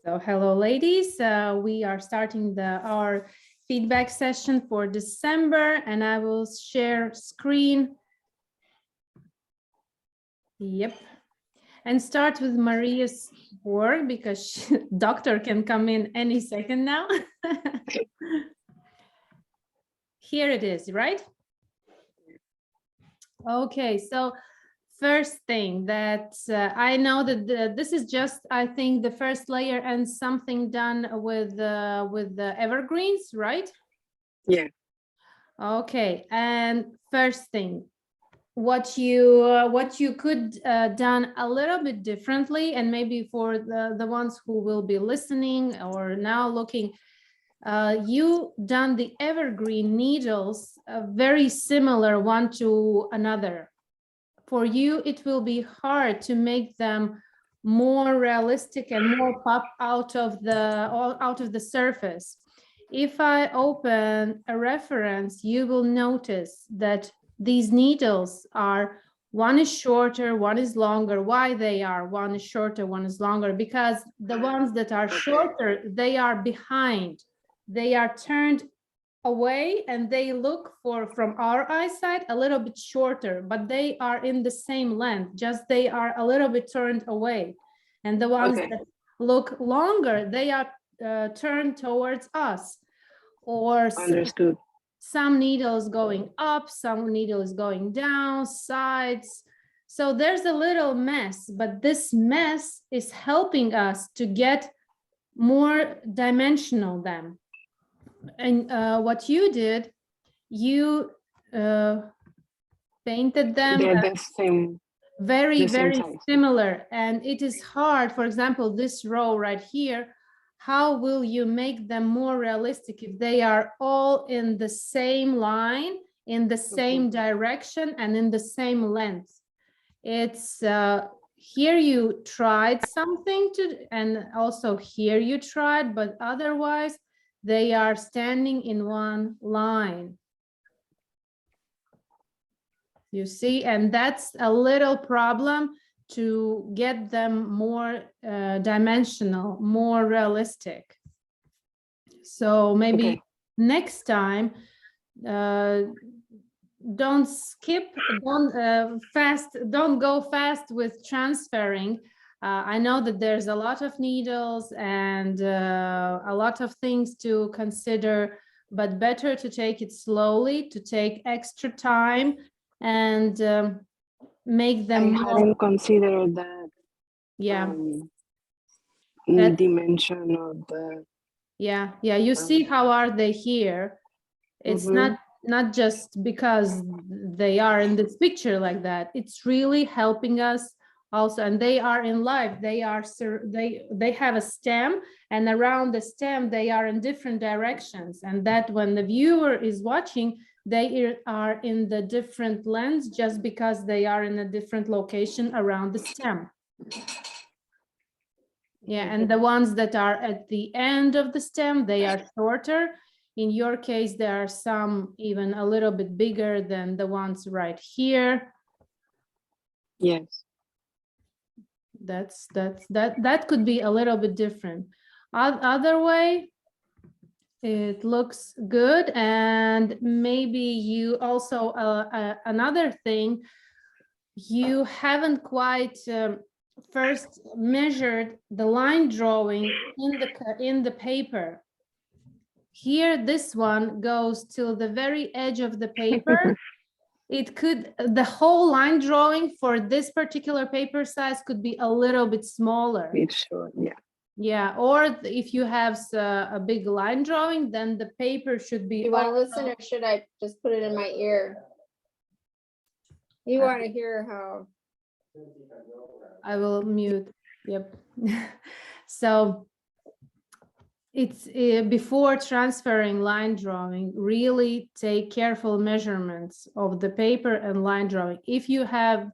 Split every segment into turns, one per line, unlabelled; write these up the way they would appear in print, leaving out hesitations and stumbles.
So hello, ladies. We are starting our feedback session for December, and I will share screen. Yep. And start with Maria's work because doctor can come in any second now. Here it is, right? Okay, so first thing that I know that this is just, I think, the first layer and something done with the evergreens, right?
Yeah.
Okay, and first thing, what you could done a little bit differently, and maybe for the ones who will be listening or now looking, you done the evergreen needles very similar one to another. For you, it will be hard to make them more realistic and more pop out of the surface. If I open a reference, you will notice that these needles are, one is shorter, one is longer. Why they are? One is shorter, one is longer, because the ones that are shorter, they are behind. They are turned away and they look from our eyesight a little bit shorter, but they are in the same length, just they are a little bit turned away. And the ones that look longer, they are turned towards us. Or
Understood.
Some needles going up, some needles going down, sides. So there's a little mess, but this mess is helping us to get more dimensional them. And what you did, you painted them
They're the same,
very
size.
similar, and it is hard. For example, this row right here, how will you make them more realistic if they are all in the same line, in the same direction, and in the same length? It's here you tried something to, and also here you tried, but otherwise they are standing in one line. You see, and that's a little problem to get them more dimensional, more realistic. So maybe next time, don't skip, don't go fast with transferring. I know that there's a lot of needles and a lot of things to consider, but better to take it slowly, to take extra time and make them
I hadn't considered that.
Yeah.
That dimension of the.
Yeah. You see how are they here? It's not just because they are in this picture like that. It's really helping us also, and they are in life. They are they have a stem, and around the stem they are in different directions, and that when the viewer is watching, they are in the different lens just because they are in a different location around the stem. Yeah, and the ones that are at the end of the stem, they are shorter. In your case, there are some even a little bit bigger than the ones right here.
Yes.
That could be a little bit different. Other way, it looks good. And maybe you also, another thing, you haven't quite first measured the line drawing in the paper. Here, this one goes till the very edge of the paper. It could, the whole line drawing for this particular paper size could be a little bit smaller.
It's short, yeah.
Yeah, or if you have a big line drawing, then the paper should be.
You want to listen, or should I just put it in my ear? You want to hear how?
I will mute. Yep. So it's before transferring line drawing, really take careful measurements of the paper and line drawing. If you have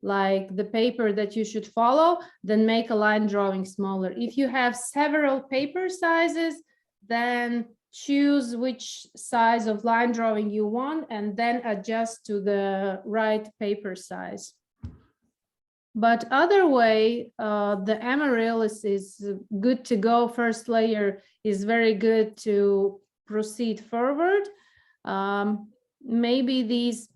like the paper that you should follow, then make a line drawing smaller. If you have several paper sizes, then choose which size of line drawing you want and then adjust to the right paper size. But other way, the amaryllis is good to go. First layer is very good to proceed forward. Maybe these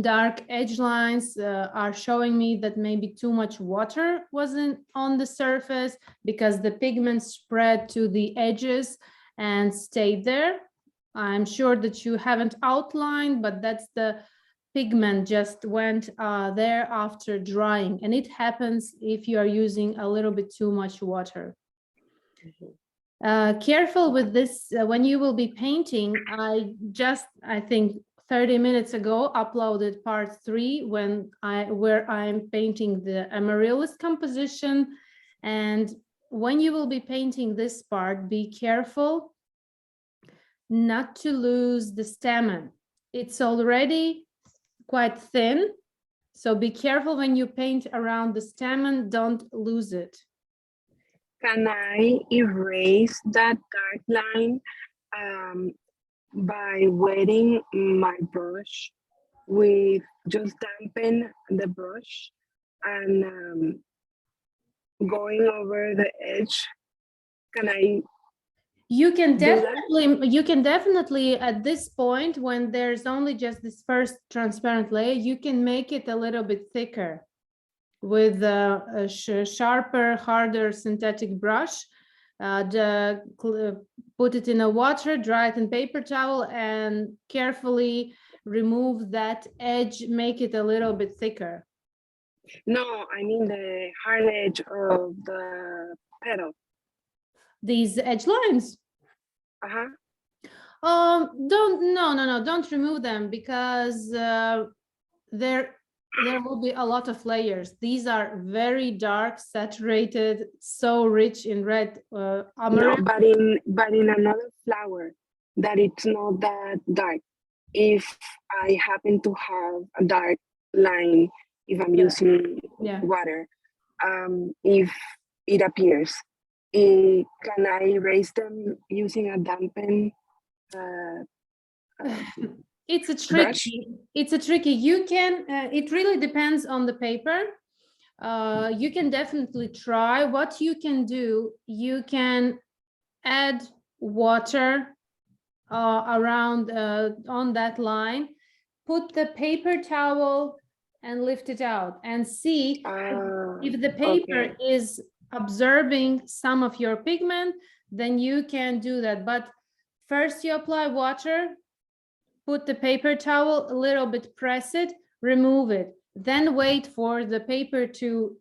dark edge lines are showing me that maybe too much water wasn't on the surface because the pigment spread to the edges and stayed there. I'm sure that you haven't outlined, but that's the pigment just went there after drying, and it happens if you are using a little bit too much water. Careful with this when you will be painting. I think 30 minutes ago uploaded part 3 where I'm painting the amaryllis composition, and when you will be painting this part, be careful not to lose the stamen. It's already quite thin, so be careful when you paint around the stamen, don't lose it.
Can I erase that dark line by wetting my brush with just dampen the brush and going over the edge? Can I
You can
do that?
definitely at this point, when there's only just this first transparent layer, you can make it a little bit thicker with a sharper, harder synthetic brush. Put it in a water, dry it in paper towel, and carefully remove that edge, make it a little bit thicker.
No, I mean the hard edge of the petal.
These edge lines.
Uh-huh.
Don't remove them, because there will be a lot of layers. These are very dark, saturated, so rich in red.
No,
Amaryllis.
but in another flower that it's not that dark. If I happen to have a dark line, if I'm using
Yeah.
water, if it appears, can I erase them using a dampen?
It's a
Brush?
tricky. You can. It really depends on the paper. You can definitely try. What you can do, you can add water around on that line, put the paper towel and lift it out and see if the paper
Okay.
is absorbing some of your pigment, then you can do that. But first you apply water, put the paper towel, a little bit, press it, remove it, then wait for the paper to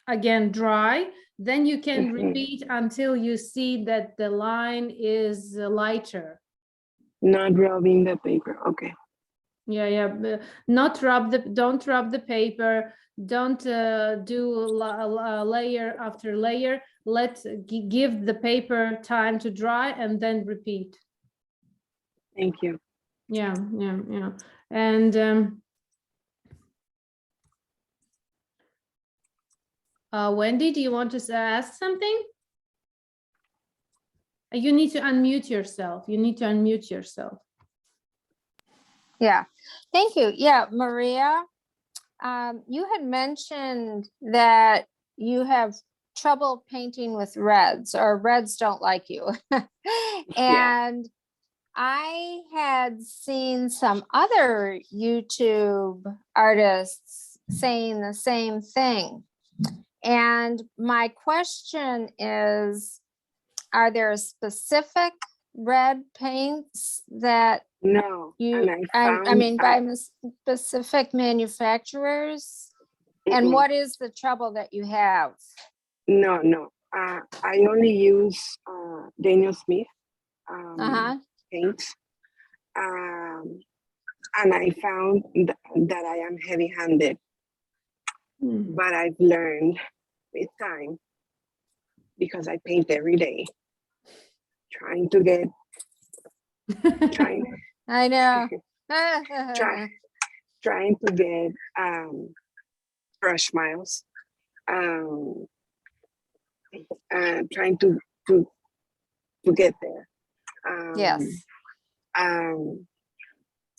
again dry. Then you can repeat until you see that the line is lighter.
Not rubbing the paper. Okay.
Yeah. Don't rub the paper. Don't do layer after layer. Give the paper time to dry and then repeat.
Thank you.
Yeah. And Wendy, do you want to ask something? You need to unmute yourself.
Yeah, thank you. Yeah, Maria, you had mentioned that you have trouble painting with reds, or reds don't like you. And I had seen some other YouTube artists saying the same thing. And my question is, are there specific red paints that
No.
you,
And
I mean, by specific manufacturers? And what is the trouble that you have?
No. I only use Daniel Smith paints. And I found that I am heavy-handed, but I've learned with time, because I paint every day, trying to get
I know.
trying to get brush miles, trying to get there.
Yes.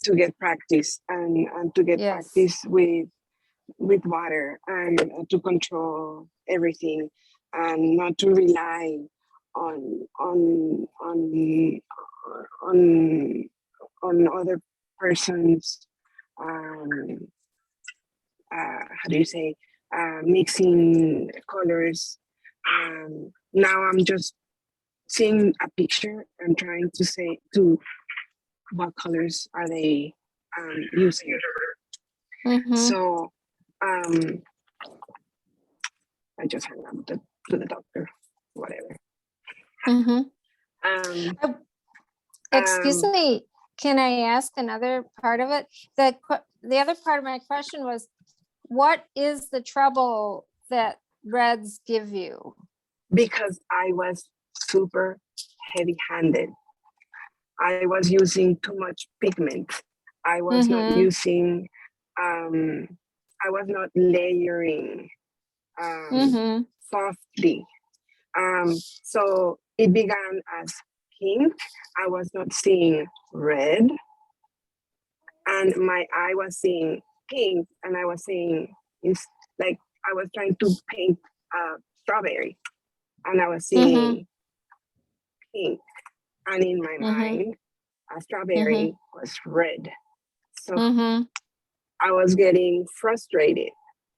To get practice and to get
Yes.
practice with with water and to control everything and not to rely on on on on other persons how do you say mixing colors. Now I'm just seeing a picture and trying to say to what colors are they using.
Mhm.
So I just hung up to the doctor, whatever.
Mhm.
Um,
Excuse
um,
me, can I ask another part of it? The other part of my question was, what is the trouble that reds give you?
because I was super heavy-handed. I was using too much pigment. I was not
Mhm.
using, I was not layering
Mhm.
softly. So it began as pink. I was not seeing red. And my eye was seeing pink. And I was seeing, it's like I was trying to paint strawberry. And I was
Mhm.
seeing pink. And in my
Mhm.
mind, a
Mhm.
strawberry was red. So
Mhm.
I was getting frustrated.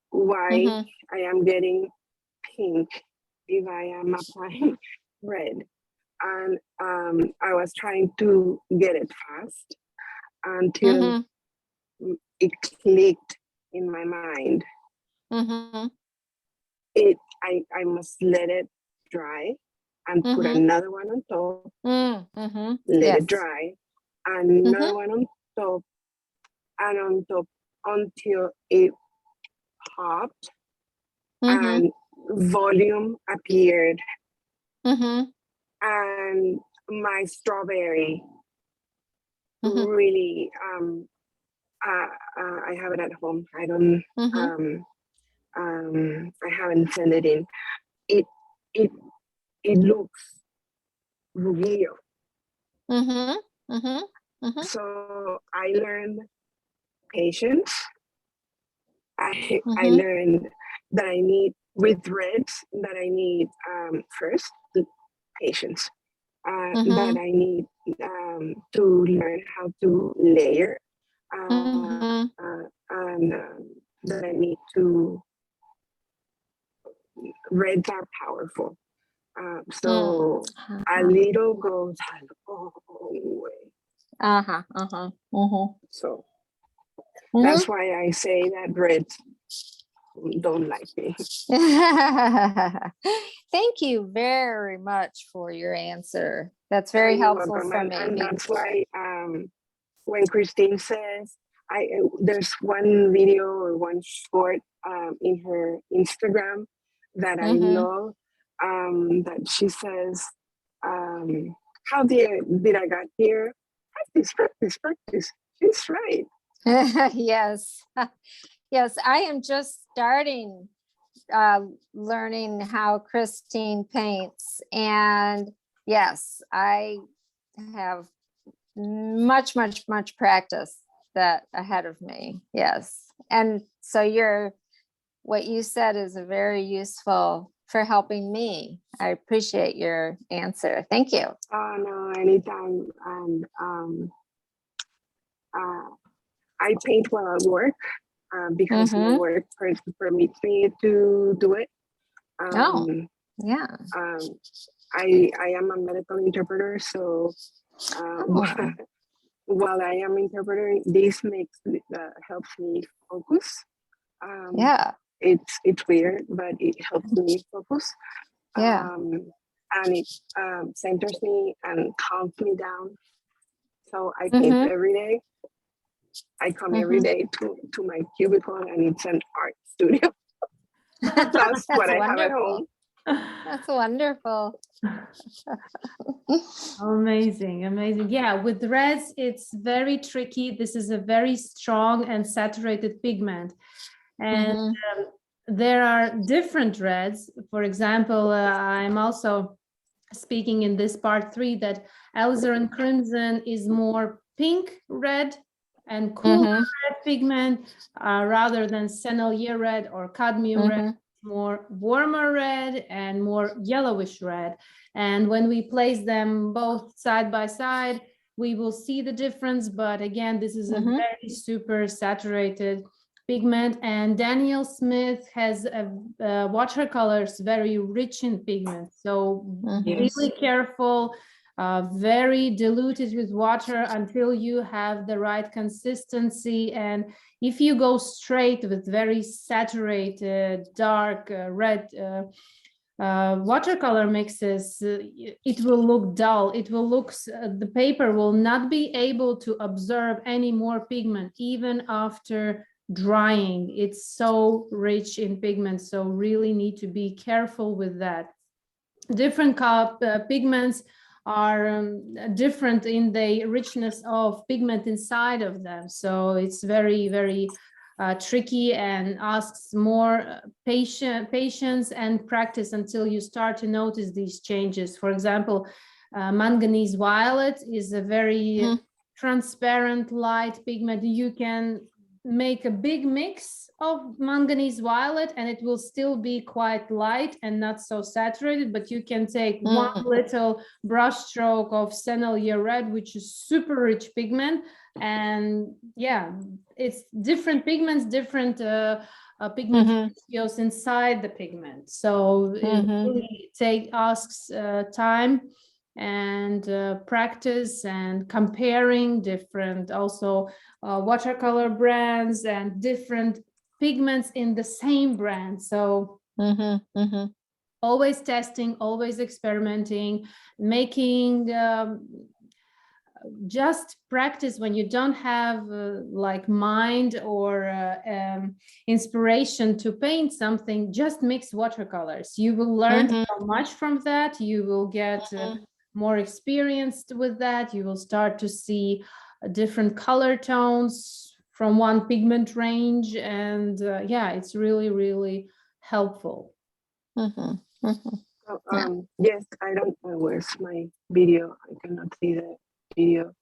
Why
Mhm.
I am getting pink if I am applying red? And I was trying to get it fast until
Mhm.
it clicked in my mind.
Mhm.
I must let it dry and put
Mhm.
another one on top,
Mhm.
let it
Yes.
dry, another
Mhm.
one on top, and on top until it popped
Mhm.
and volume appeared
Mhm.
and my strawberry
Mhm.
really I have it at home. I don't
Mhm.
I haven't sent it in. It it it looks real.
Mhm. Mhm. Mhm.
So I learned patience. I
Mhm.
learned that I need with reds that I need first the patience. That
Mhm.
I need to learn how to layer,
Mhm.
and that I need to. Reds are powerful,
Mm.
so a
Uh-huh.
little goes a long way.
Uh-huh. Uh-huh. Mhm.
So
Mhm.
that's why I say that reds don't like me.
Thank you very much for your answer. That's
Oh,
very
you're
helpful
welcome,
for me.
and that's why when Christine says, there's one video or one short in her Instagram that I
Mhm.
love, that she says, "How did I got here? Practice, practice, practice." She's right.
Yes. Yes, I am just starting learning how Christine paints. And yes, I have much, much, much practice that ahead of me. Yes. And so what you said is a very useful for helping me. I appreciate your answer. Thank you.
Oh no, anytime. And uh, I paint while I work because my
Mm-hmm.
work permits me to do it.
Oh,
Um,
yeah.
um, I am a medical interpreter, so
Oh,
while I am interpreting, this helps me focus. Um,
yeah.
it's weird, but it helps me focus,
Yeah.
and it centers me and calms me down. So I paint
Mm-hmm.
every day. I come every
Mm-hmm.
day to my cubicle, and it's an art studio. That's what
That's
I have at
wonderful.
home.
That's wonderful.
Amazing, amazing. Yeah, with reds, it's very tricky. This is a very strong and saturated pigment. And
Mm-hmm.
there are different reds. For example, I'm also speaking in this part 3 that alizarin crimson is more pink red, and cooler
Mhm,
red pigment rather than sennelier red or cadmium red,
mhm,
more warmer red and more yellowish red. And when we place them both side by side, we will see the difference. But again, this is a
mhm.
very super saturated pigment, and Daniel Smith has watercolors very rich in pigment. So
Mhm.
really careful, very diluted with water until you have the right consistency. And if you go straight with very saturated, dark red watercolor mixes, it will look dull. It will look, the paper will not be able to absorb any more pigment even after drying. It's so rich in pigment, so really need to be careful with that. Different pigments are different in the richness of pigment inside of them, so it's very, very tricky and asks more patience and practice until you start to notice these changes. For example, manganese violet is a very
Mhm.
transparent light pigment. You can make a big mix of manganese violet and it will still be quite light and not so saturated, but you can take one little brush stroke of sennelier red, which is super rich pigment, and yeah, it's different pigments, different pigment
Mhm.
ratios inside the pigment. So it
Mhm.
really asks time and practice and comparing different also watercolor brands and different pigments in the same brand. So
Mhm. Mhm.
always testing, always experimenting, making just practice. When you don't have like mind or inspiration to paint something, just mix watercolors. You will learn
Mhm.
so much from that. You will get more experienced with that. You will start to see different color tones from one pigment range, and yeah, it's really, really helpful.
Mhm. Mhm.
So,
Yeah.
yes, I don't know where's my video. I cannot see the video.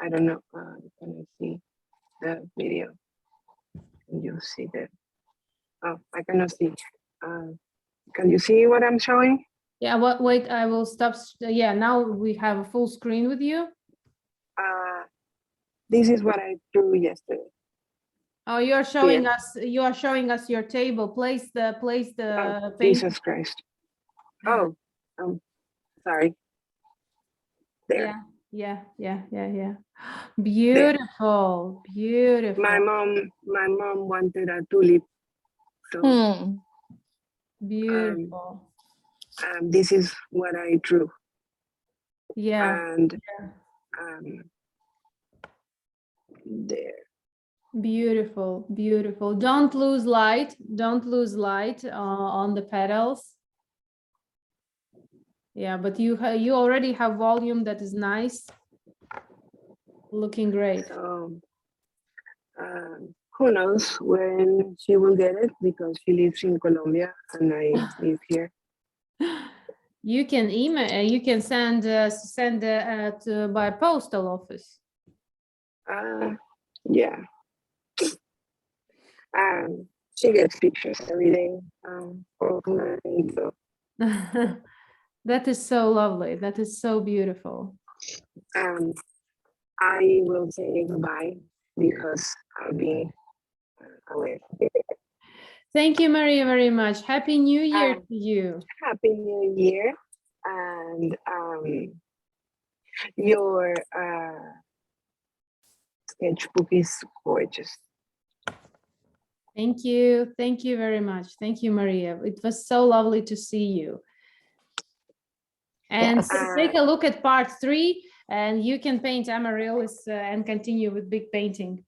I don't know. Can I see the video? Can you see the? Oh, I cannot see. Can you see what I'm showing?
Yeah, wait, I will stop. Yeah, now we have a full screen with you.
This is what I drew yesterday.
Oh, you are showing us, your table. Place the
Oh,
paint.
Jesus Christ. Oh, sorry. There.
Yeah. Beautiful, beautiful,
My mom wanted a tulip, so
beautiful.
this is what I drew,
Yeah,
and there.
beautiful, beautiful. Don't lose light. Don't lose light on the petals. Yeah, but you already have volume that is nice. Looking great.
So who knows when she will get it, because she lives in Colombia and I live here.
You can email. You can send by postal office.
Yeah. She gets pictures every day. So
That is so lovely. That is so beautiful.
I will say goodbye because I'll be away.
Thank you, Maria, very much. Happy New Year to you.
Happy New Year, and your sketchbook is gorgeous.
Thank you. Thank you very much. Thank you, Maria. It was so lovely to see you. And
Yes.
take a look at part 3, and you can paint amaryllis and continue with big painting.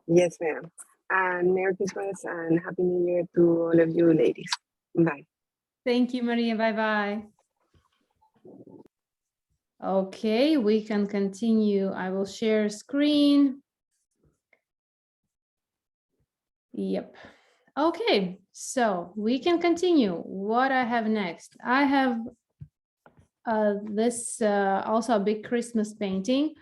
Yes, ma'am. And Merry Christmas and Happy New Year to all of you ladies. Bye.
Thank you, Maria. Bye-bye. Okay, we can continue. I will share screen. Yep. Okay, so we can continue. What I have next? I have this also a big Christmas painting,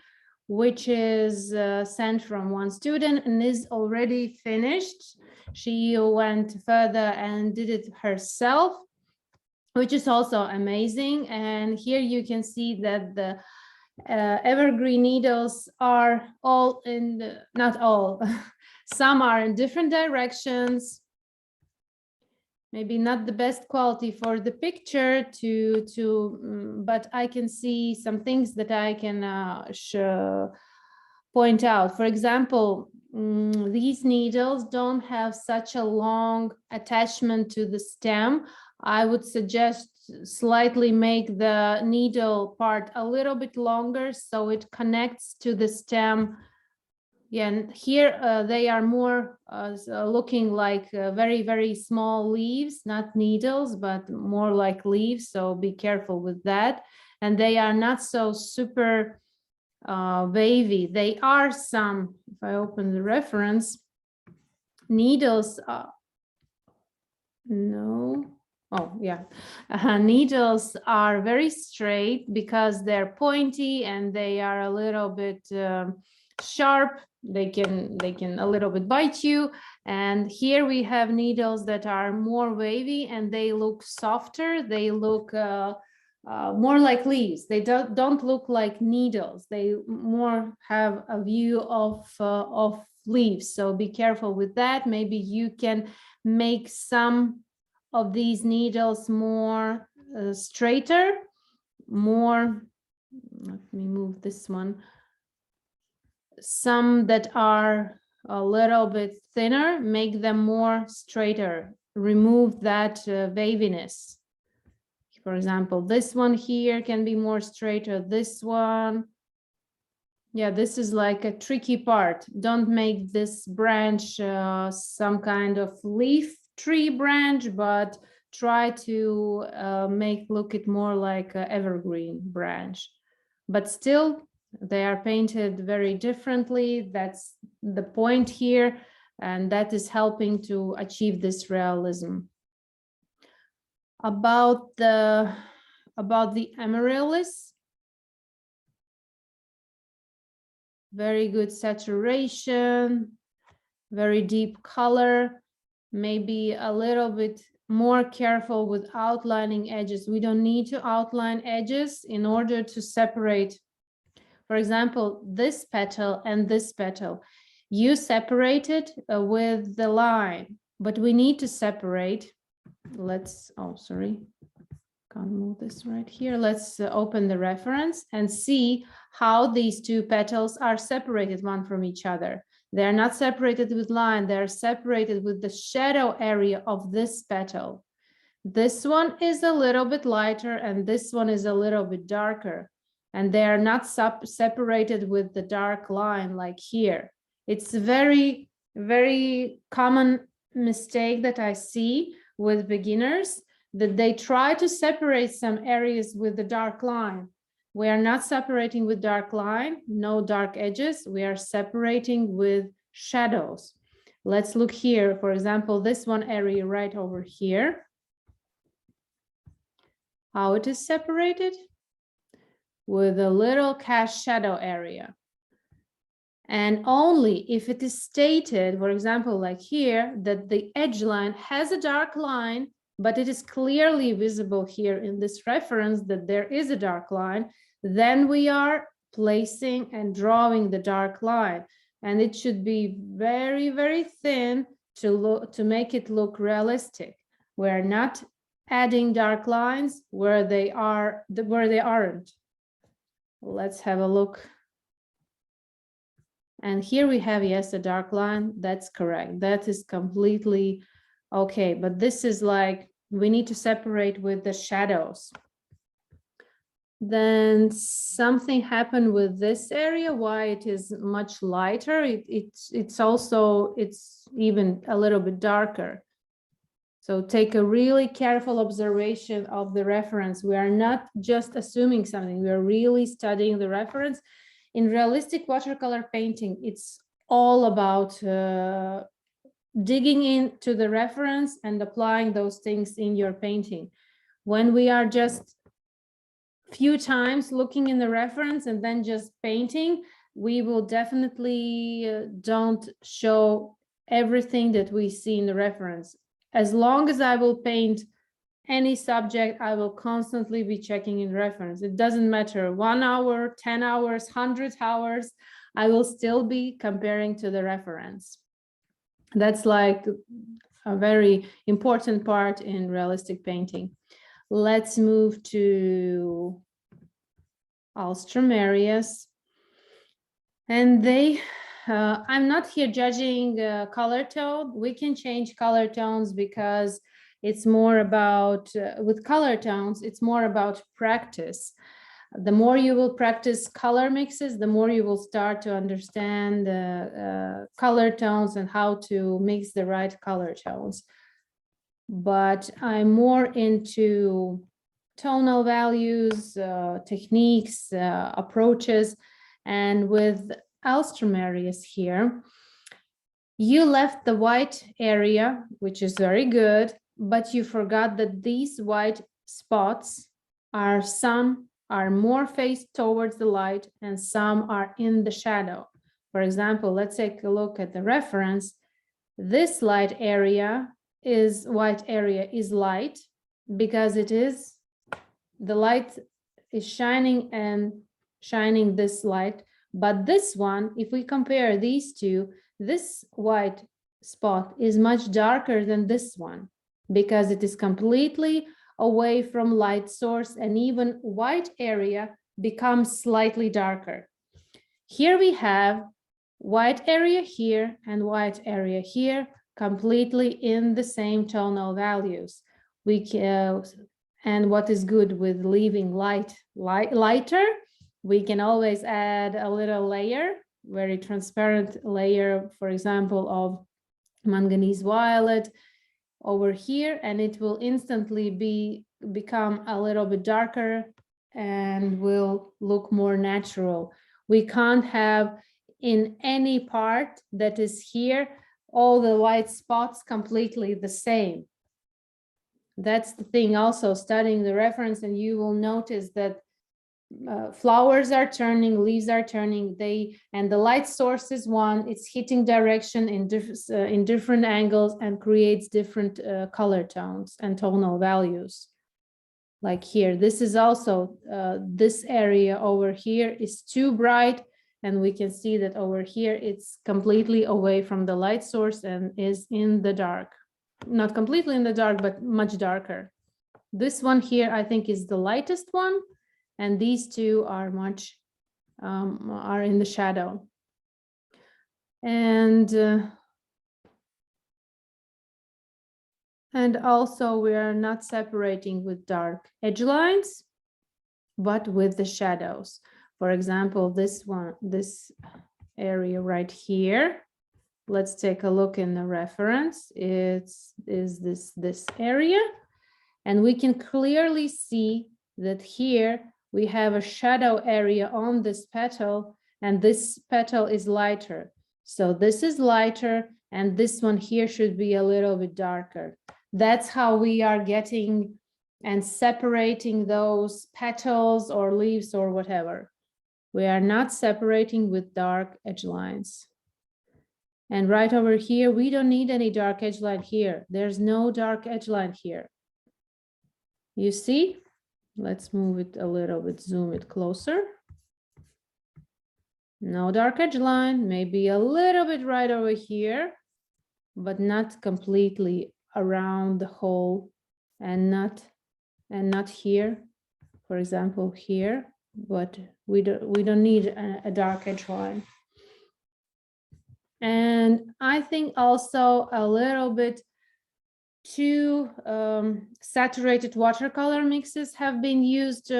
which is sent from one student and is already finished. She went further and did it herself, which is also amazing. And here you can see that the evergreen needles are all in the, not all, some are in different directions. Maybe not the best quality for the picture but I can see some things that I can point out. For example, these needles don't have such a long attachment to the stem. I would suggest slightly make the needle part a little bit longer so it connects to the stem. Yeah, and here they are more looking like very, very small leaves, not needles, but more like leaves. So be careful with that. And they are not so super wavy. They are some, if I open the reference, needles. No. Oh, yeah. Needles are very straight because they're pointy and they are a little bit sharp. They can a little bit bite you. And here we have needles that are more wavy and they look softer. They look more like leaves. They don't look like needles. They more have a view of leaves. So be careful with that. Maybe you can make some of these needles more straighter, more, let me move this one. Some that are a little bit thinner, make them more straighter, remove that waviness. For example, this one here can be more straighter, this one. Yeah, this is like a tricky part. Don't make this branch some kind of leaf tree branch, but try to make look it more like an evergreen branch. But still, they are painted very differently. That's the point here, and that is helping to achieve this realism. About the amaryllis, very good saturation, very deep color, maybe a little bit more careful with outlining edges. We don't need to outline edges in order to separate. For example, this petal and this petal, you separate it with the line, but we need to separate. Let's, oh, sorry, can't move this right here. Let's open the reference and see how these two petals are separated one from each other. They're not separated with line, they're separated with the shadow area of this petal. This one is a little bit lighter and this one is a little bit darker. And they are not separated with the dark line like here. It's a very, very common mistake that I see with beginners, that they try to separate some areas with the dark line. We are not separating with dark line, no dark edges. We are separating with shadows. Let's look here. For example, this one area right over here. How it is separated? With a little cast shadow area. And only if it is stated, for example, like here, that the edge line has a dark line, but it is clearly visible here in this reference that there is a dark line, then we are placing and drawing the dark line. And it should be very, very thin to make it look realistic. We're not adding dark lines where they aren't. Let's have a look. And here we have, yes, a dark line. That's correct. That is completely okay. But this is like, we need to separate with the shadows. Then something happened with this area, why it is much lighter. It's even a little bit darker. So take a really careful observation of the reference. We are not just assuming something, we are really studying the reference. In realistic watercolor painting, it's all about digging into the reference and applying those things in your painting. When we are just few times looking in the reference and then just painting, we will definitely don't show everything that we see in the reference. As long as I will paint any subject, I will constantly be checking in reference. It doesn't matter 1 hour, 10 hours, 100 hours, I will still be comparing to the reference. That's like a very important part in realistic painting. Let's move to Alstrom areas. And they, I'm not here judging color tone. We can change color tones because it's more about, with color tones, it's more about practice. The more you will practice color mixes, the more you will start to understand color tones and how to mix the right color tones. But I'm more into tonal values, techniques, approaches. And with Alstrom areas here, you left the white area, which is very good, but you forgot that these white spots are, some are more faced towards the light and some are in the shadow. For example, let's take a look at the reference. This light area is, white area is light because it is, the light is shining and shining this light. But this one, if we compare these two, this white spot is much darker than this one because it is completely away from light source, and even white area becomes slightly darker. Here we have white area here and white area here, completely in the same tonal values. We can, and what is good with leaving lighter, we can always add a little layer, very transparent layer, for example, of manganese violet over here, and it will instantly become a little bit darker and will look more natural. We can't have in any part that is here all the white spots completely the same. That's the thing also, studying the reference, and you will notice that flowers are turning, leaves are turning, and the light source is one, it's hitting direction in different angles and creates different color tones and tonal values. Like here, this is also, this area over here is too bright, and we can see that over here it's completely away from the light source and is in the dark. Not completely in the dark, but much darker. This one here, I think, is the lightest one, and these two are much, are in the shadow. And also we are not separating with dark edge lines, but with the shadows. For example, this one, this area right here. Let's take a look in the reference. Is this area, and we can clearly see that here we have a shadow area on this petal, and this petal is lighter. So this is lighter, and this one here should be a little bit darker. That's how we are getting and separating those petals or leaves or whatever. We are not separating with dark edge lines. And right over here, we don't need any dark edge line here. There's no dark edge line here. You see? Let's move it a little bit, zoom it closer. No dark edge line, maybe a little bit right over here, but not completely around the whole, and not here. For example, here, but we don't need a dark edge line. And I think also a little bit too saturated watercolor mixes have been used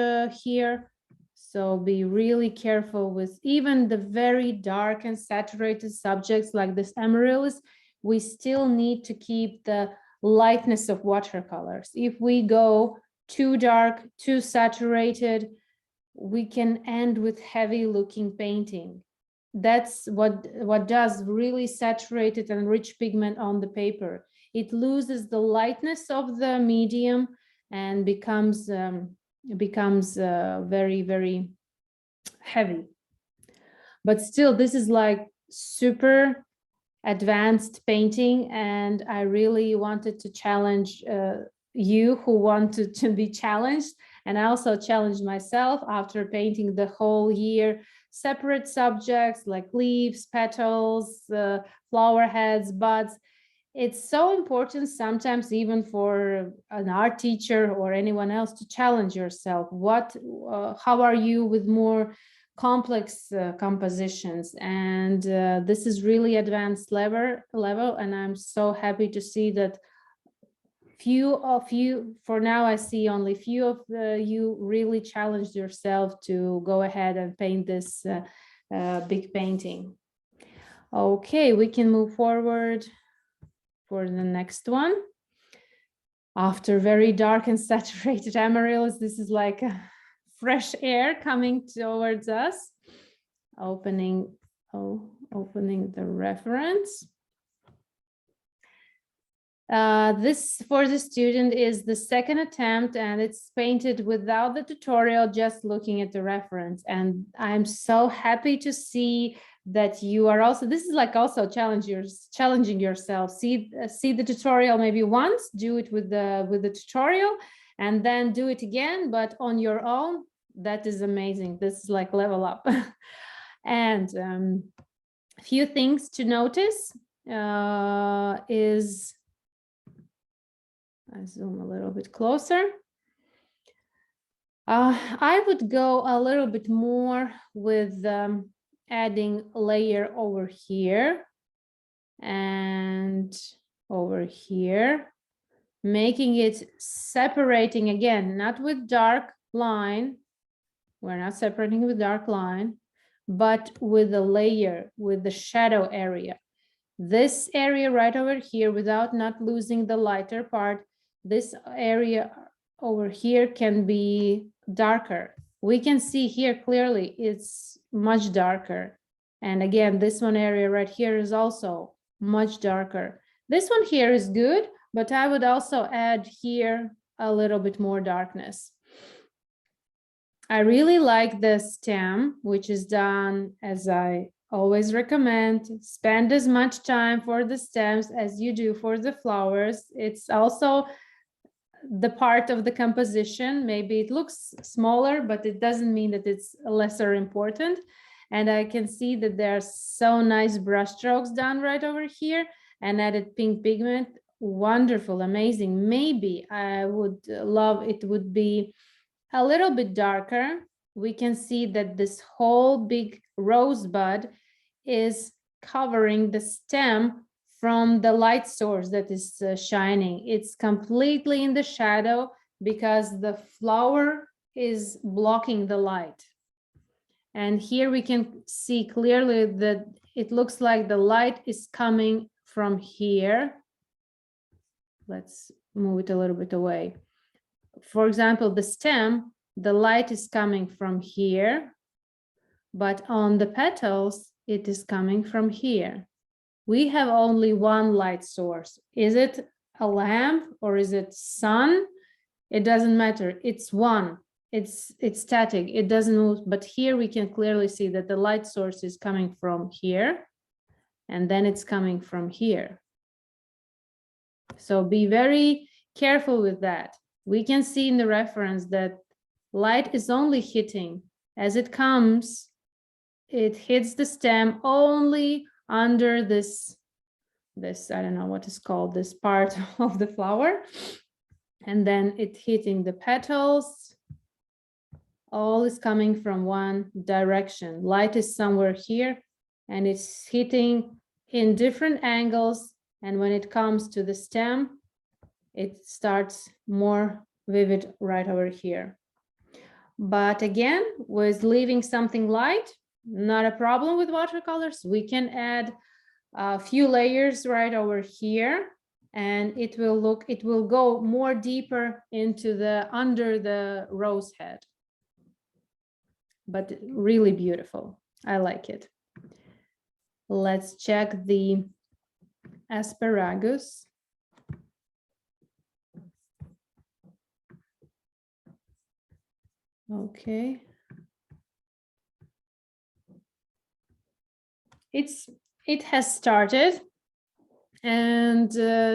here. So be really careful with even the very dark and saturated subjects like this amaryllis. We still need to keep the lightness of watercolors. If we go too dark, too saturated, we can end with heavy looking painting. That's what does really saturated and rich pigment on the paper. It loses the lightness of the medium and becomes very, very heavy. but still this is like super advanced painting, and I really wanted to challenge you who wanted to be challenged, and I also challenged myself after painting the whole year separate subjects like leaves, petals, flower heads, buds. It's so important sometimes even for an art teacher or anyone else to challenge yourself. How are you with more complex compositions? And this is really advanced level, and I'm so happy to see that few of you, for now I see only few of you really challenged yourself to go ahead and paint this big painting. Okay, we can move forward for the next one. After very dark and saturated amaryllis, this is like fresh air coming towards us. Opening the reference. This for the student is the second attempt, and it's painted without the tutorial, just looking at the reference. And I'm so happy to see that you are also, this is like also challenging yourself. See the tutorial maybe once, do it with the tutorial, and then do it again, but on your own. That is amazing. This is like level up. And a few things to notice is, I zoom a little bit closer. I would go a little bit more with adding a layer over here and over here, making it separating again, not with dark line. We're not separating with dark line, but with a layer, with the shadow area. This area right over here, without not losing the lighter part, this area over here can be darker. We can see here clearly it's much darker. And again, this one area right here is also much darker. This one here is good, but I would also add here a little bit more darkness. I really like the stem, which is done, as I always recommend, spend as much time for the stems as you do for the flowers. It's also the part of the composition. Maybe it looks smaller, but it doesn't mean that it's lesser important. And I can see that there's so nice brush strokes done right over here, and added pink pigment. Wonderful, amazing. Maybe I would love it would be a little bit darker. We can see that this whole big rosebud is covering the stem from the light source that is shining. It's completely in the shadow because the flower is blocking the light. And here we can see clearly that it looks like the light is coming from here. Let's move it a little bit away. For example, the stem, the light is coming from here, but on the petals, it is coming from here. We have only one light source. Is it a lamp or is it sun? It doesn't matter. It's one. It's static. It doesn't move. But here we can clearly see that the light source is coming from here, and then it's coming from here. So be very careful with that. We can see in the reference that light is only hitting as it comes. It hits the stem only under this, I don't know what is called, this part of the flower. And then it hitting the petals. All is coming from one direction. Light is somewhere here, and it's hitting in different angles. And when it comes to the stem, it starts more vivid right over here. But again, with leaving something light, not a problem with watercolors. We can add a few layers right over here, and it will go more deeper into the under the rose head. But really beautiful. I like it. Let's check the asparagus. Okay. it has started, and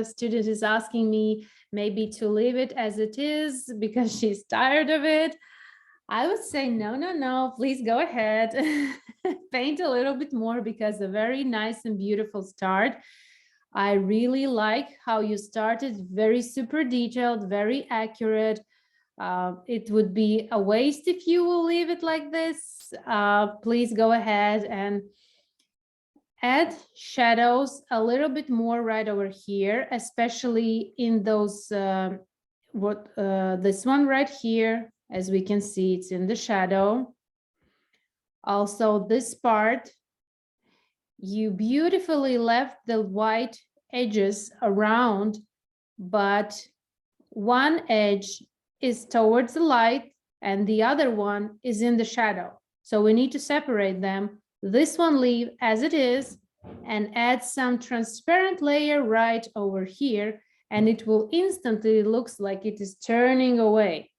student is asking me maybe to leave it as it is because she's tired of it. I would say no, please go ahead. Paint a little bit more, because a very nice and beautiful start. I really like how you started, very super detailed, very accurate. It would be a waste if you will leave it like this. Please go ahead and add shadows a little bit more right over here, especially in those, this one right here. As we can see, it's in the shadow. Also, this part, you beautifully left the white edges around, but one edge is towards the light and the other one is in the shadow. So we need to separate them. This one leave as it is and add some transparent layer right over here, and it will instantly looks like it is turning away.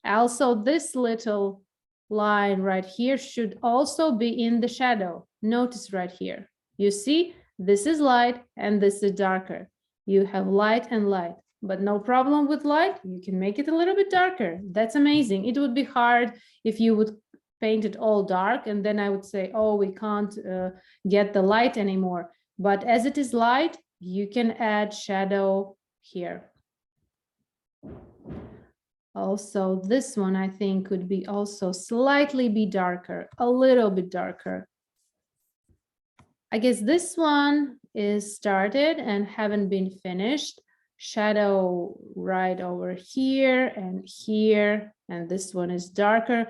Also, this little line right here should also be in the shadow. Notice right here, you see, this is light and this is darker. You have light and light, but no problem with light. You can make it a little bit darker. That's amazing. It would be hard if you would paint it all dark, and then I would say, oh, we can't get the light anymore. But as it is light, you can add shadow here. Also, this one I think could be also slightly be darker, a little bit darker. I guess this one is started and haven't been finished. Shadow right over here, and this one is darker.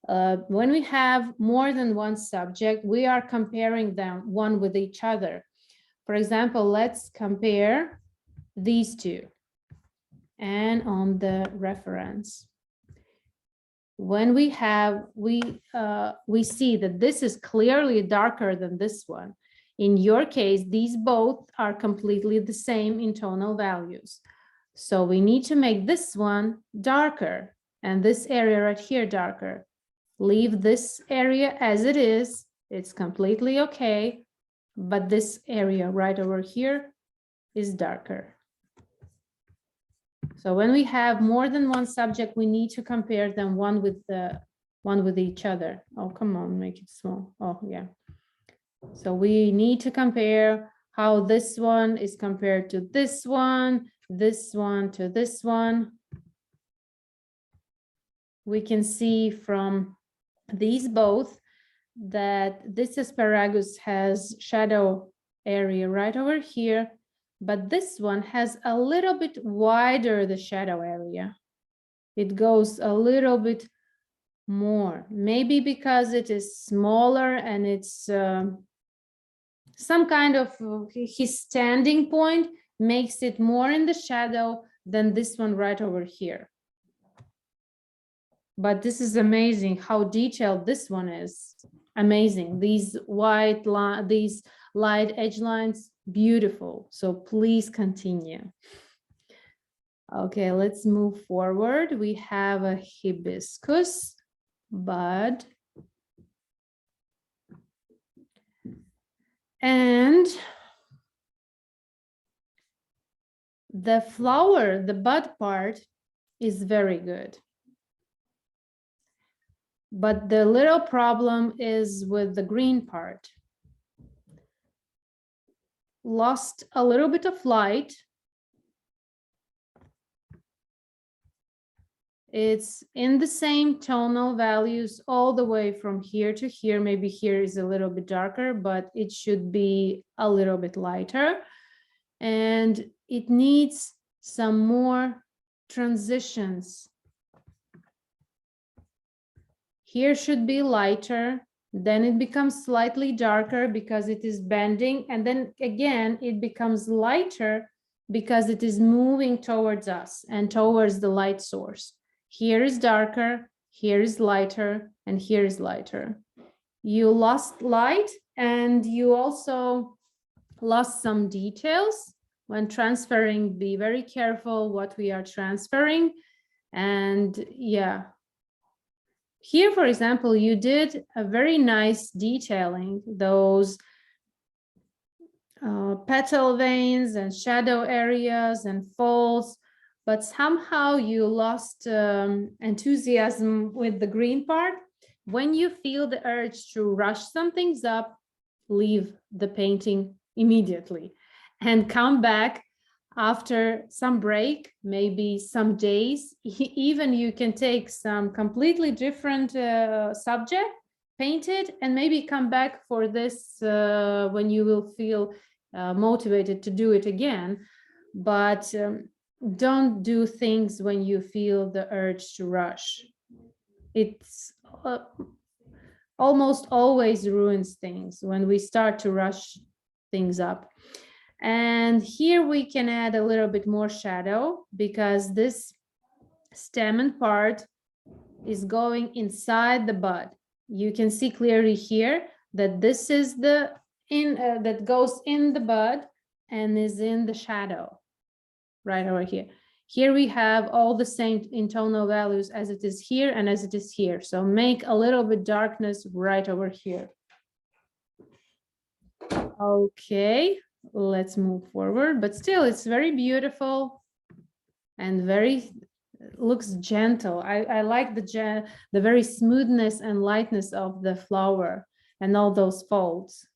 When we have more than one subject, we are comparing them one with each other. For example, let's compare these two. And on the reference, when we have, we see that this is clearly darker than this one. In your case, these both are completely the same in tonal values. So we need to make this one darker and this area right here darker. Leave this area as it is. It's completely okay. But this area right over here is darker. So when we have more than one subject, we need to compare them one with each other. Oh, come on, make it small. Oh, yeah. So we need to compare how this one is compared to this one to this one. We can see from these both that this asparagus has shadow area right over here, but this one has a little bit wider the shadow area. It goes a little bit more, maybe because it is smaller and it's some kind of his standing point makes it more in the shadow than this one right over here. But this is amazing how detailed this one is. Amazing. These white line, these light edge lines, beautiful. So please continue. Okay, let's move forward. We have a hibiscus bud. And the flower, the bud part is very good. But the little problem is with the green part. Lost a little bit of light. It's in the same tonal values all the way from here to here. Maybe here is a little bit darker, but it should be a little bit lighter. And it needs some more transitions. Here should be lighter, then it becomes slightly darker because it is bending, and then again it becomes lighter because it is moving towards us and towards the light source. Here is darker, here is lighter, and here is lighter. You lost light and you also lost some details. When transferring, be very careful what we are transferring. And yeah. Here, for example, you did a very nice detailing, those petal veins and shadow areas and folds, but somehow you lost enthusiasm with the green part. When you feel the urge to rush some things up, leave the painting immediately and come back after some break, maybe some days. Even you can take some completely different subject, paint it, and maybe come back for this when you will feel motivated to do it again. But don't do things when you feel the urge to rush. It's almost always ruins things when we start to rush things up. And here we can add a little bit more shadow because this stamen part is going inside the bud. You can see clearly here that this is the that goes in the bud and is in the shadow right over here. Here we have all the same intonal values as it is here and as it is here. So make a little bit darkness right over here. Okay, let's move forward, but still it's very beautiful and very looks gentle. I like the very smoothness and lightness of the flower and all those folds.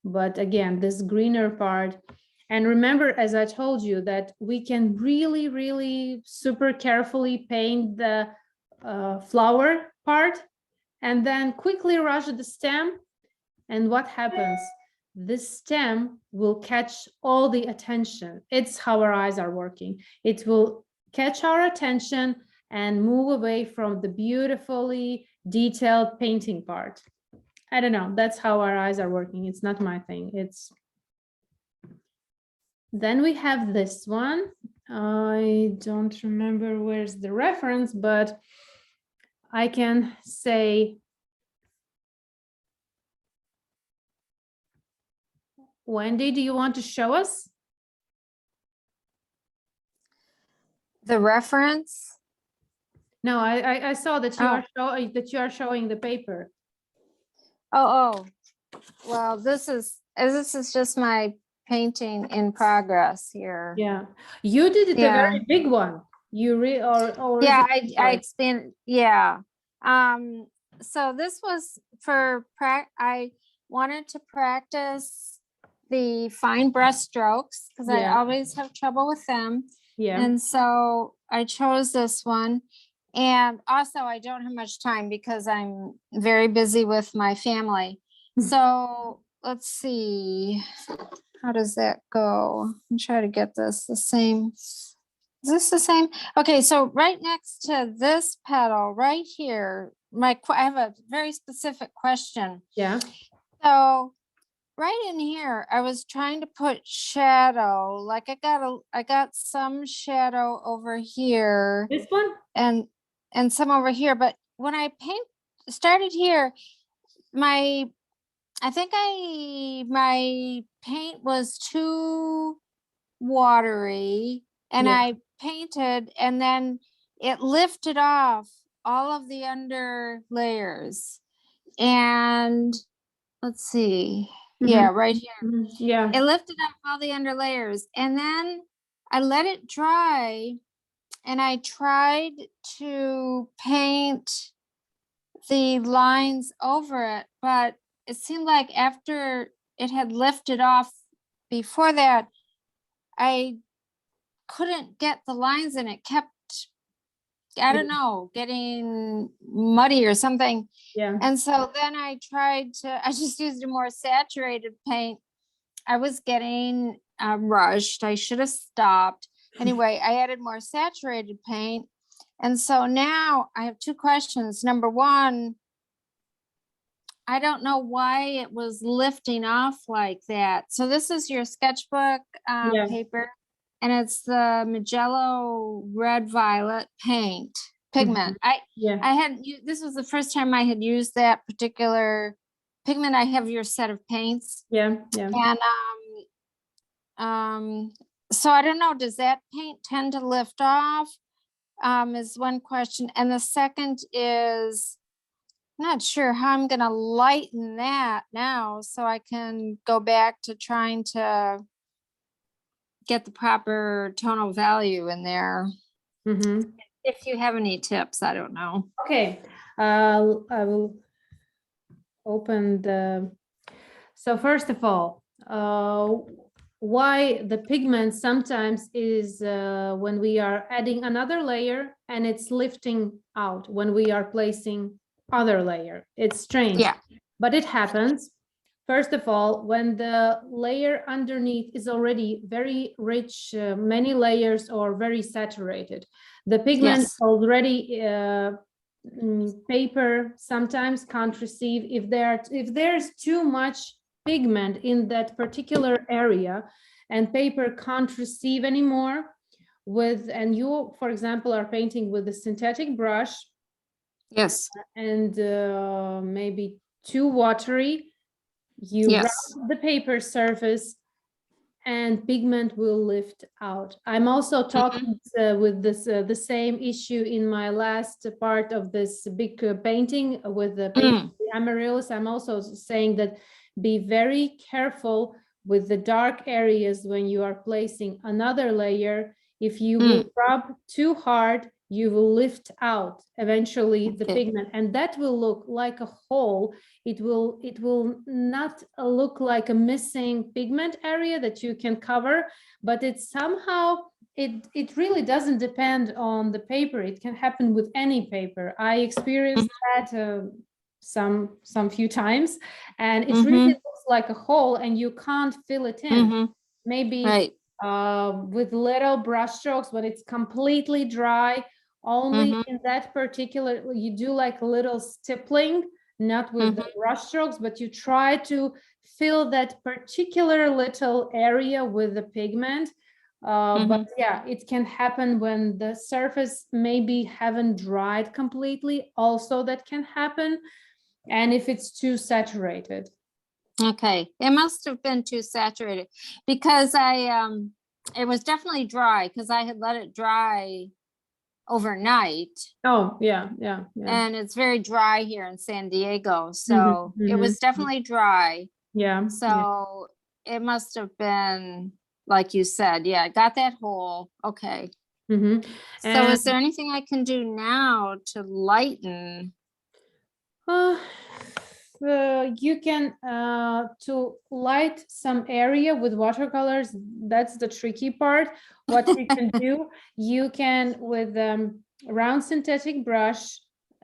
But again, this greener part. And remember, as I told you, that we can really, really super carefully paint the flower part and then quickly rush the stem. And what happens? This stem will catch all the attention. It's how our eyes are working. It will catch our attention and move away from the beautifully detailed painting part. I don't know, that's how our eyes are working. It's not my thing. Then we have this one. I don't remember where's the reference, but I can say, Wendy, do you want to show us?
The reference?
No, I saw that you are showing the paper.
Oh, well, this is just my painting in progress here.
Yeah, you did it a very big one. You
Yeah, I expand. Yeah. So this was for I wanted to practice the fine brush strokes because I always have trouble with them.
Yeah.
And so I chose this one. And also I don't have much time because I'm very busy with my family. So let's see, how does that go? I'm trying to get this the same. Is this the same? Okay, so right next to this petal right here, I have a very specific question.
Yeah.
So right in here, I was trying to put shadow, like I got some shadow over here.
This one?
And some over here, but when I started here, my paint was too watery and I painted and then it lifted off all of the under layers. And let's see. Yeah, right here.
Yeah.
It lifted up all the under layers and then I let it dry and I tried to paint the lines over it, but it seemed like after it had lifted off before that, I couldn't get the lines and it kept, I don't know, getting muddy or something.
Yeah.
And so then I just used a more saturated paint. I was getting rushed. I should have stopped. Anyway, I added more saturated paint. And so now I have two questions. Number one, I don't know why it was lifting off like that. So this is your sketchbook paper, and it's the Magello Red Violet paint pigment. I hadn't used, this was the first time I had used that particular pigment. I have your set of paints.
Yeah.
And so I don't know, does that paint tend to lift off? Is one question. And the second is, Not sure how I'm gonna lighten that now so I can go back to trying to get the proper tonal value in there.
Mhm.
If you have any tips, I don't know.
Okay, I will open the, so first of all, why the pigment sometimes is when we are adding another layer and it's lifting out when we are placing other layer. It's strange,
Yeah.
but it happens. First of all, when the layer underneath is already very rich, many layers or very saturated, the pigment
Yes.
already paper sometimes can't receive if there's too much pigment in that particular area and paper can't receive anymore with, and you, for example, are painting with a synthetic brush
Yes.
and maybe too watery, you
Yes.
rub the paper surface and pigment will lift out. I'm also talking with this the same issue in my last part of this big painting with the paper, the Amaryllis. I'm also saying that be very careful with the dark areas when you are placing another layer. If you will rub too hard, you will lift out eventually the pigment, and that will look like a hole. It will not look like a missing pigment area that you can cover, but it's somehow, it really doesn't depend on the paper. It can happen with any paper. I experienced that some few times, and it really looks like a hole and you can't fill it in. Maybe
Right.
with little brush strokes when it's completely dry, only in that particular, you do like a little stippling, not with the brush strokes, but you try to fill that particular little area with the pigment. But yeah, it can happen when the surface maybe haven't dried completely. Also, that can happen. And if it's too saturated.
Okay, it must have been too saturated because it was definitely dry because I had let it dry overnight.
Oh, yeah.
And it's very dry here in San Diego, so it was definitely dry.
Yeah.
So it must have been, like you said, yeah, I got that hole. Okay. So is there anything I can do now to lighten?
You can to light some area with watercolors. That's the tricky part. What you can do, you can with round synthetic brush,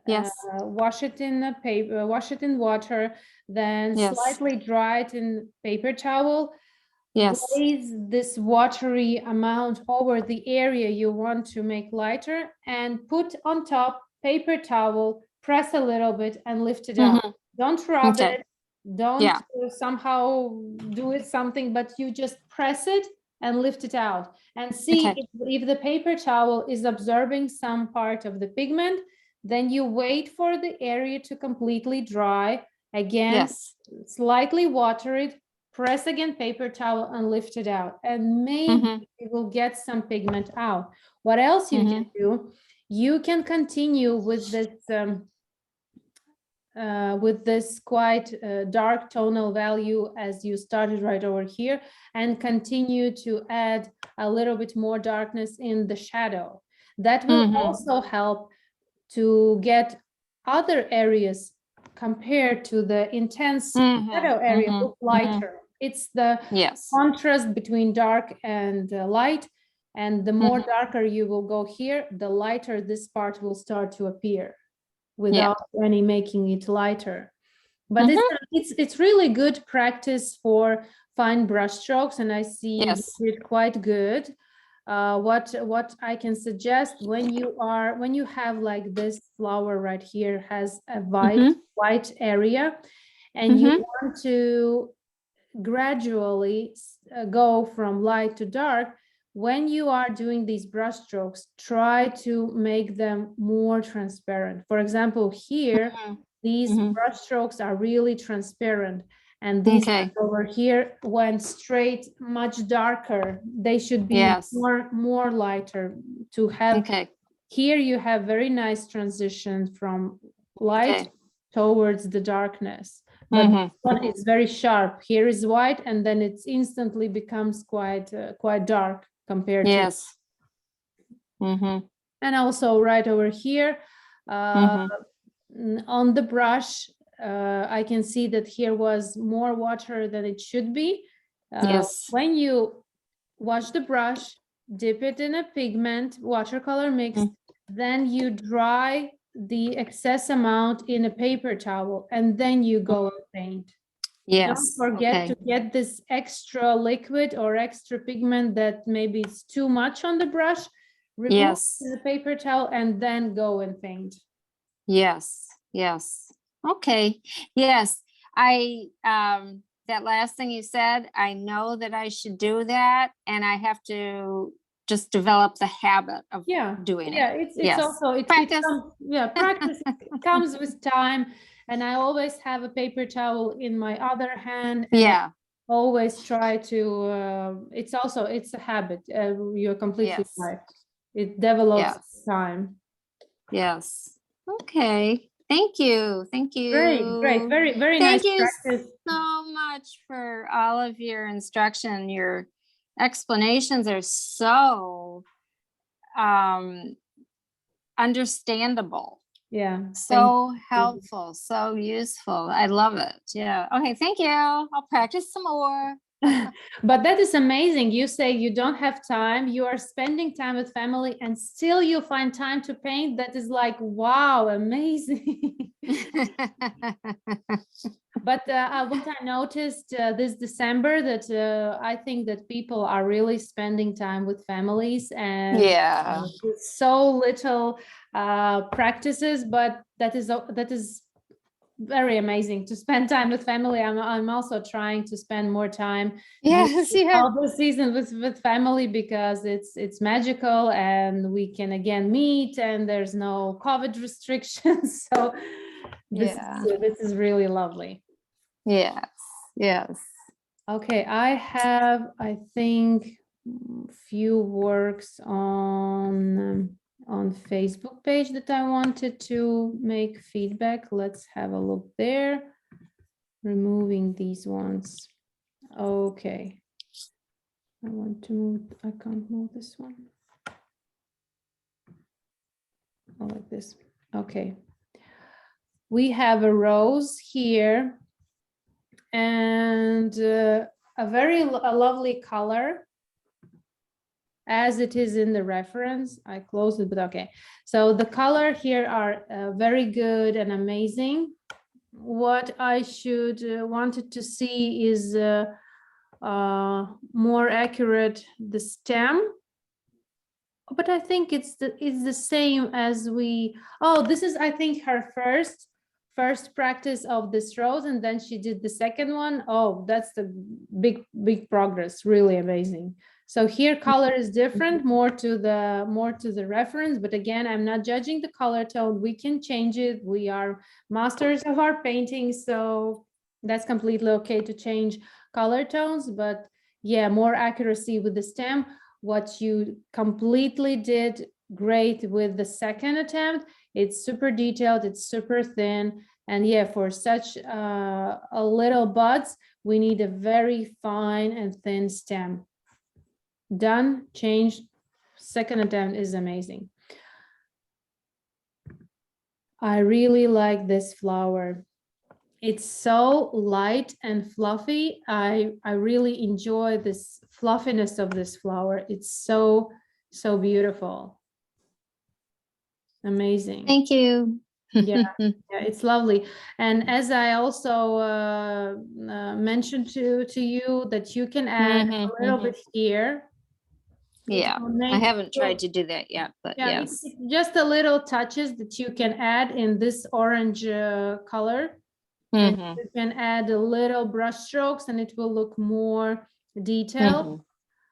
Yes.
wash it in a paper, wash it in water, then
Yes.
slightly dry it in paper towel.
Yes.
Glaze this watery amount over the area you want to make lighter and put on top paper towel, press a little bit and lift it out. Don't rub
Okay.
it, don't somehow do it something, but you just press it and lift it out and see if the paper towel is absorbing some part of the pigment. Then you wait for the area to completely dry. Again, slightly water it, press again paper towel and lift it out, and maybe you will get some pigment out. What else you can do? You can continue with this quite dark tonal value as you started right over here, and continue to add a little bit more darkness in the shadow. That will also help to get other areas compared to the intense shadow area look lighter. It's the contrast between dark and light, and the more darker you will go here, the lighter this part will start to appear without any making it lighter. But it's really good practice for fine brush strokes, and I see you did quite good. What I can suggest when you have like this flower right here has a white area, and you want to gradually go from light to dark. When you are doing these brush strokes, try to make them more transparent. For example, here, these brush strokes are really transparent, and these over here went straight much darker. They should be more lighter to have. Here you have very nice transition from light towards the darkness. But this one is very sharp. Here is white, and then it instantly becomes quite dark compared to.
Yes.
And also right over here, on the brush, I can see that here was more water than it should be.
Yes.
When you wash the brush, dip it in a pigment, watercolor mix, then you dry the excess amount in a paper towel, and then you go and paint.
Yes.
Don't forget to get this extra liquid or extra pigment that maybe it's too much on the brush. Remove
Yes.
the paper towel and then go and paint.
Yes. Yes. Okay. Yes. That last thing you said, I know that I should do that, and I have to just develop the habit of doing it.
Yeah, it's
Yes.
also
Practice.
Practice comes with time, and I always have a paper towel in my other hand. And
Yeah.
always try to. It's a habit. You're completely right. It develops time.
Yes. Okay. Thank you. Thank you.
Great. Very nice
Thank you
practice.
so much for all of your instruction. Your explanations are so understandable.
Yeah.
So helpful, so useful. I love it. Yeah. Okay. Thank you. I'll practice some more.
But that is amazing. You say you don't have time, you are spending time with family, and still you find time to paint. That is like, wow, amazing. But what I noticed this December, that I think that people are really spending time with families, and so little practices, but that is very amazing to spend time with family. I'm also trying to spend more time all the season with family, because it's magical, and we can again meet, and there's no COVID restrictions. So this is really lovely.
Yes.
Okay, I have, I think, few works on Facebook page that I wanted to make feedback. Let's have a look there. Removing these ones. Okay. I can't move this one. Oh, like this. Okay. We have a rose here, and a lovely color, as it is in the reference. I closed it, but okay. So the color here are very good and amazing. What I wanted to see is more accurate the stem, but I think it's the same as this is, I think, her first practice of this rose, and then she did the second one. Oh, that's the big progress. Really amazing. So here color is different, more to the reference, but again, I'm not judging the color tone. We can change it. We are masters of our painting, so that's completely okay to change color tones. But yeah, more accuracy with the stem. What you completely did great with the second attempt. It's super detailed, it's super thin, and yeah, for such a little buds, we need a very fine and thin stem. Done, changed, second attempt is amazing. I really like this flower. It's so light and fluffy. I really enjoy this fluffiness of this flower. It's so beautiful. Amazing.
Thank you.
Yeah, it's lovely. And as I also mentioned to you, that you can add a little bit here.
Yeah, I haven't tried to do that yet, but yes.
Just a little touches that you can add in this orange color. And you can add a little brush strokes, and it will look more detailed.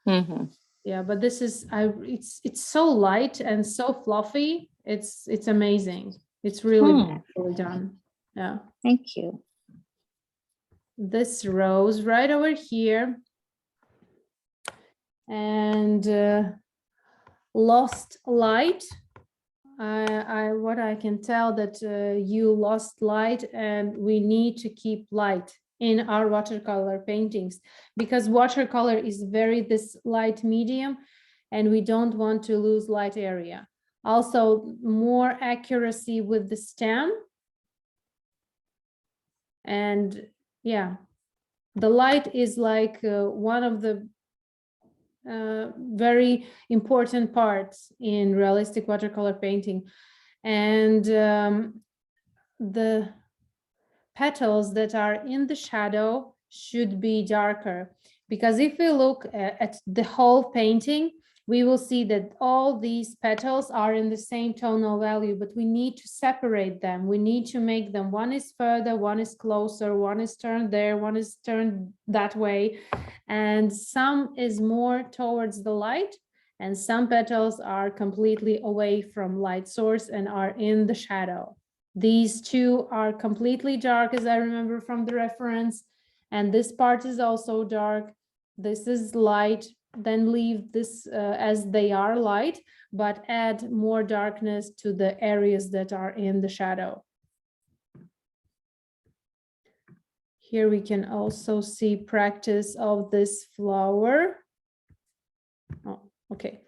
Yeah, but this is it's so light and so fluffy. It's amazing. It's really beautifully done. Yeah.
Thank you.
This rose right over here, and Lost Light. what I can tell that you lost light, and we need to keep light in our watercolor paintings, because watercolor is this light medium, and we don't want to lose light area. Also, more accuracy with the stem. And yeah, the light is like one of the very important parts in realistic watercolor painting. And the petals that are in the shadow should be darker, because if we look at the whole painting, we will see that all these petals are in the same tonal value, but we need to separate them. We need to make them, one is further, one is closer, one is turned there, one is turned that way. And some is more towards the light, and some petals are completely away from light source and are in the shadow. These two are completely dark, as I remember from the reference. And this part is also dark. This is light. Then leave this as they are light, but add more darkness to the areas that are in the shadow. Here we can also see practice of this flower. Oh, okay.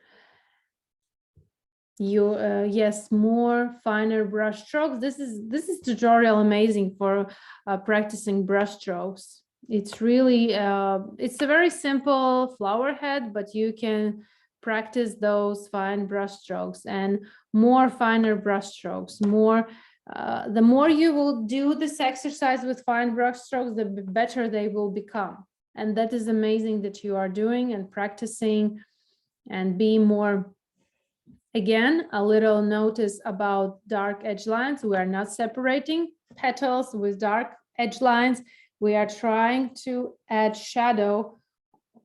Yes, more finer brush strokes. This is tutorial amazing for practicing brush strokes. It's really it's a very simple flower head, but you can practice those fine brush strokes and more finer brush strokes. The more you will do this exercise with fine brush strokes, the better they will become. And that is amazing that you are doing and practicing and be more. Again, a little notice about dark edge lines. We are not separating petals with dark edge lines. We are trying to add shadow.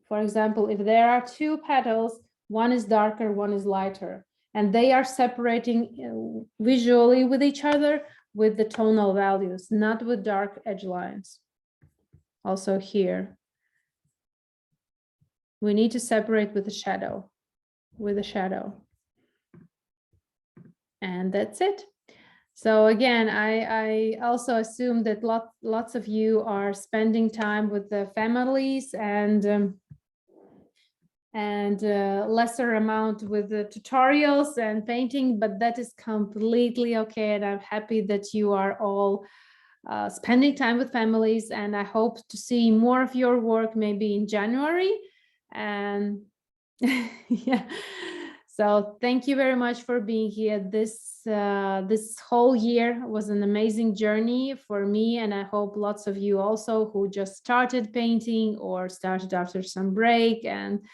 For example, if there are two petals, one is darker, one is lighter, and they are separating visually with each other with the tonal values, not with dark edge lines. Also here, we need to separate with the shadow, And that's it. So again, I also assume that lots of you are spending time with the families and lesser amount with the tutorials and painting, but that is completely okay. And I'm happy that you are all spending time with families, and I hope to see more of your work maybe in January. And yeah. So thank you very much for being here. This whole year was an amazing journey for me, and I hope lots of you also who just started painting or started after some break, and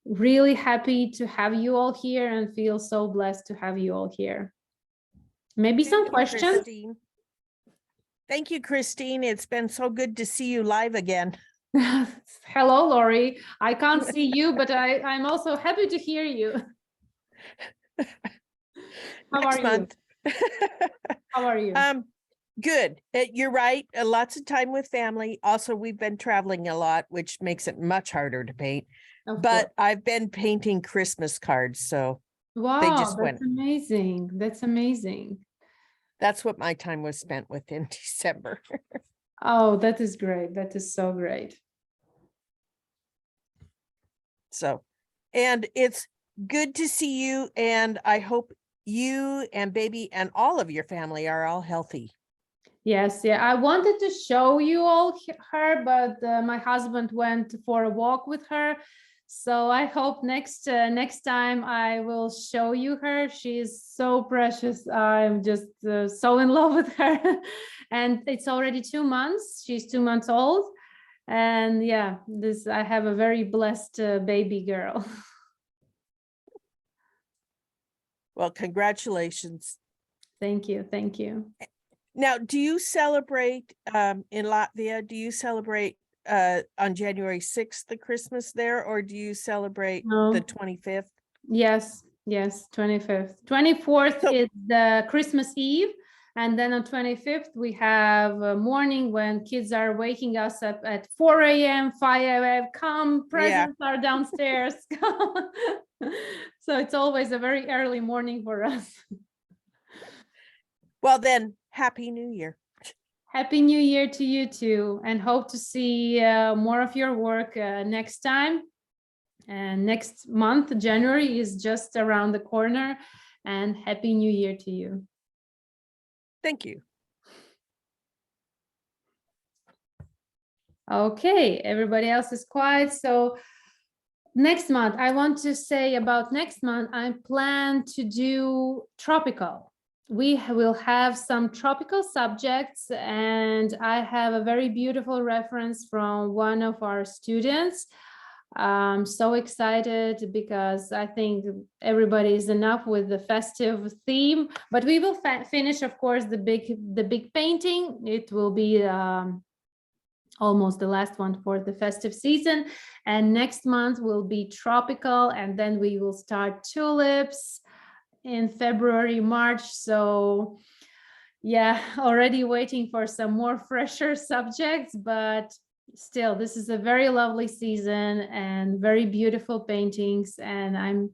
really happy to have you all here and feel so blessed to have you all here. Maybe some questions?
Christine. Thank you, Christine. It's been so good to see you live again.
Hello, Lori. I can't see you, but I'm also happy to hear you. How are you? How are you?
Good. You're right. Lots of time with family. Also, we've been traveling a lot, which makes it much harder to paint. But I've been painting Christmas cards, so
wow,
they just
that's amazing. That's amazing.
That's what my time was spent with in December.
Oh, that is great. That is so great.
So, and it's good to see you, and I hope you and baby and all of your family are all healthy.
Yes, yeah, I wanted to show you all her, but my husband went for a walk with her. So I hope next time I will show you her. She's so precious. I'm just so in love with her. And it's already 2 months. She's 2 months old. And yeah, I have a very blessed baby girl.
Well, congratulations.
Thank you. Thank you.
Now, do you celebrate in Latvia? Do you celebrate on January 6th, the Christmas there, or do you celebrate the 25th?
Yes, 25th. 24th is the Christmas Eve. And then on 25th, we have a morning when kids are waking us up at 4 a.m., 5 a.m. Come, presents are downstairs. So it's always a very early morning for us.
Well, then, Happy New Year.
Happy New Year to you too, and hope to see more of your work next time. And next month, January is just around the corner, and Happy New Year to you.
Thank you.
Okay, everybody else is quiet. So next month, I want to say about next month, I plan to do tropical. We will have some tropical subjects, and I have a very beautiful reference from one of our students. I'm so excited because I think everybody is enough with the festive theme, but we will finish, of course, the big painting. It will be almost the last one for the festive season, and next month will be tropical, and then we will start tulips in February, March. So yeah, already waiting for some more fresher subjects, but still, this is a very lovely season and very beautiful paintings. And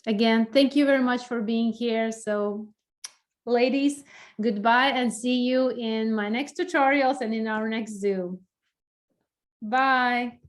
again, thank you very much for being here. So ladies, goodbye, and see you in my next tutorials and in our next Zoom. Bye.